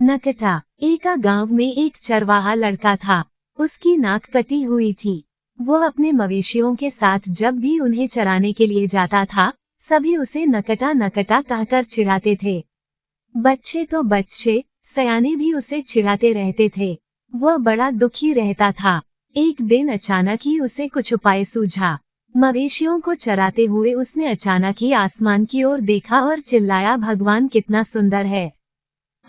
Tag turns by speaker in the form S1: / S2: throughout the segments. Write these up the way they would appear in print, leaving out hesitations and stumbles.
S1: नकटा। एक गांव में एक चरवाहा लड़का था। उसकी नाक कटी हुई थी। वो अपने मवेशियों के साथ जब भी उन्हें चराने के लिए जाता था, सभी उसे नकटा नकटा कहकर चिढ़ाते थे। बच्चे तो बच्चे, सयाने भी उसे चिढ़ाते रहते थे। वह बड़ा दुखी रहता था। एक दिन अचानक ही उसे कुछ उपाय सूझा। मवेशियों को चराते हुए उसने अचानक ही आसमान की ओर देखा और चिल्लाया, भगवान कितना सुंदर है।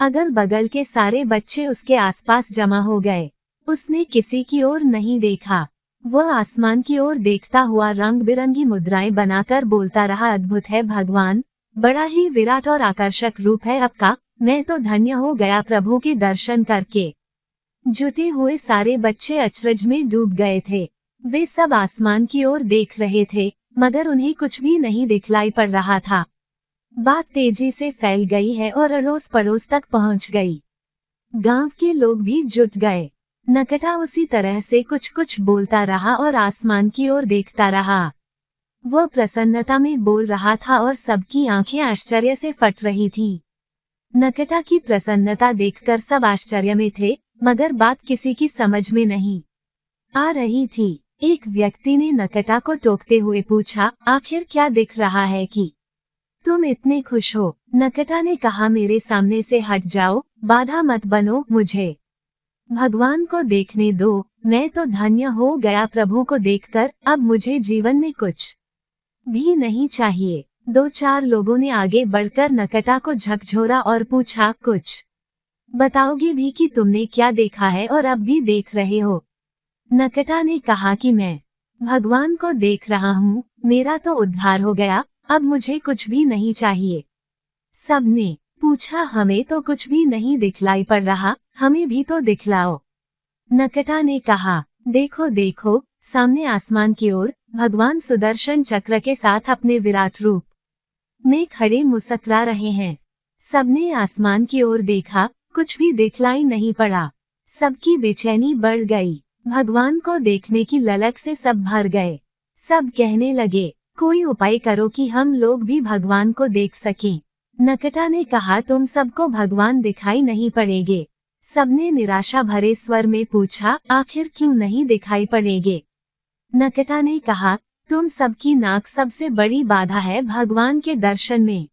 S1: अगल बगल के सारे बच्चे उसके आसपास जमा हो गए। उसने किसी की ओर नहीं देखा। वह आसमान की ओर देखता हुआ रंग बिरंगी मुद्राएं बनाकर बोलता रहा, अद्भुत है भगवान, बड़ा ही विराट और आकर्षक रूप है आपका। मैं तो धन्य हो गया प्रभु के दर्शन करके। जुटे हुए सारे बच्चे अचरज में डूब गए थे। वे सब आसमान की ओर देख रहे थे, मगर उन्हें कुछ भी नहीं दिखलाई पड़ रहा था। बात तेजी से फैल गई है और अड़ोस पड़ोस तक पहुंच गई। गांव के लोग भी जुट गए। नकटा उसी तरह से कुछ कुछ बोलता रहा और आसमान की ओर देखता रहा। वह प्रसन्नता में बोल रहा था और सबकी आंखें आश्चर्य से फट रही थीं। नकटा की प्रसन्नता देखकर सब आश्चर्य में थे, मगर बात किसी की समझ में नहीं आ रही थी। एक व्यक्ति ने नकटा को टोकते हुए पूछा, आखिर क्या दिख रहा है कि तुम इतने खुश हो? नकटा ने कहा, मेरे सामने से हट जाओ, बाधा मत बनो मुझे। भगवान को देखने दो, मैं तो धन्य हो गया प्रभु को देखकर। अब मुझे जीवन में कुछ भी नहीं चाहिए। दो चार लोगों ने आगे बढ़कर नकटा को झकझोरा और पूछा, कुछ बताओगे भी कि तुमने क्या देखा है और अब भी देख रहे हो? नकटा ने कहा कि मैं भगवान को देख रहा हूँ, मेरा तो उद्धार हो गया, अब मुझे कुछ भी नहीं चाहिए। सबने पूछा, हमें तो कुछ भी नहीं दिखलाई पड़ रहा, हमें भी तो दिखलाओ। नकटा ने कहा, देखो देखो, सामने आसमान की ओर भगवान सुदर्शन चक्र के साथ अपने विराट रूप में खड़े मुस्कुरा रहे हैं। सबने आसमान की ओर देखा, कुछ भी दिखलाई नहीं पड़ा। सबकी बेचैनी बढ़ गई। भगवान को देखने की ललक से सब भर गए। सब कहने लगे, कोई उपाय करो कि हम लोग भी भगवान को देख सकें। नकटा ने कहा, तुम सबको भगवान दिखाई नहीं पड़ेंगे। सबने निराशा भरे स्वर में पूछा, आखिर क्यों नहीं दिखाई पड़ेंगे? नकटा ने कहा, तुम सबकी नाक सबसे बड़ी बाधा है भगवान के दर्शन में।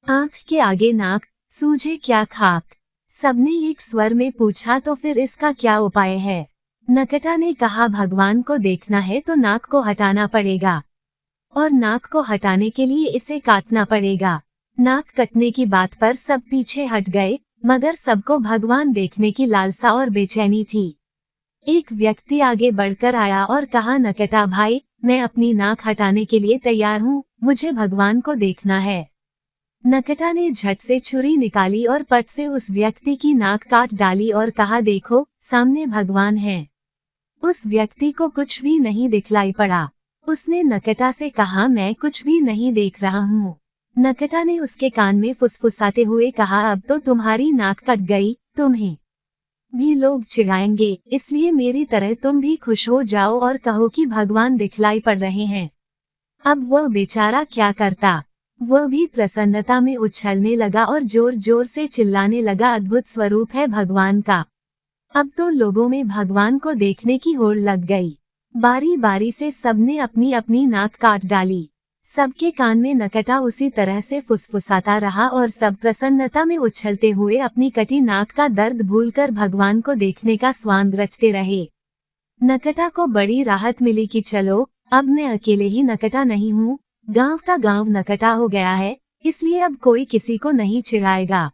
S1: आंख के आगे नाक, सूझे क्या खाक? सबने एक स्वर में पूछा, तो फिर इसका क्या उपाय है? नकटा ने कहा, भगवान को देखना है तो नाक को हटाना पड़ेगा, और नाक को हटाने के लिए इसे काटना पड़ेगा। नाक कटने की बात पर सब पीछे हट गए, मगर सबको भगवान देखने की लालसा और बेचैनी थी। एक व्यक्ति आगे बढ़कर आया और कहा, नकटा भाई, मैं अपनी नाक हटाने के लिए तैयार हूँ, मुझे भगवान को देखना है। नकटा ने झट से छुरी निकाली और पट से उस व्यक्ति की नाक काट डाली और कहा, देखो, सामने भगवान है। उस व्यक्ति को कुछ भी नहीं दिखलाई पड़ा। उसने नकटा से कहा, मैं कुछ भी नहीं देख रहा हूँ। नकटा ने उसके कान में फुसफुसाते हुए कहा, अब तो तुम्हारी नाक कट गई, तुम्हें भी लोग चिढ़ाएंगे, इसलिए मेरी तरह तुम भी खुश हो जाओ और कहो कि भगवान दिखलाई पड़ रहे हैं। अब वह बेचारा क्या करता? वह भी प्रसन्नता में उछलने लगा और जोर जोर से चिल्लाने लगा, अद्भुत स्वरूप है भगवान का। अब तो लोगों में भगवान को देखने की होड़ लग गई। बारी बारी से सबने अपनी अपनी नाक काट डाली। सबके कान में नकटा उसी तरह से फुसफुसाता रहा और सब प्रसन्नता में उछलते हुए अपनी कटी नाक का दर्द भूलकर भगवान को देखने का स्वांग रचते रहे। नकटा को बड़ी राहत मिली कि चलो, अब मैं अकेले ही नकटा नहीं हूँ, गांव का गांव नकटा हो गया है, इसलिए अब कोई किसी को नहीं चिढ़ाएगा।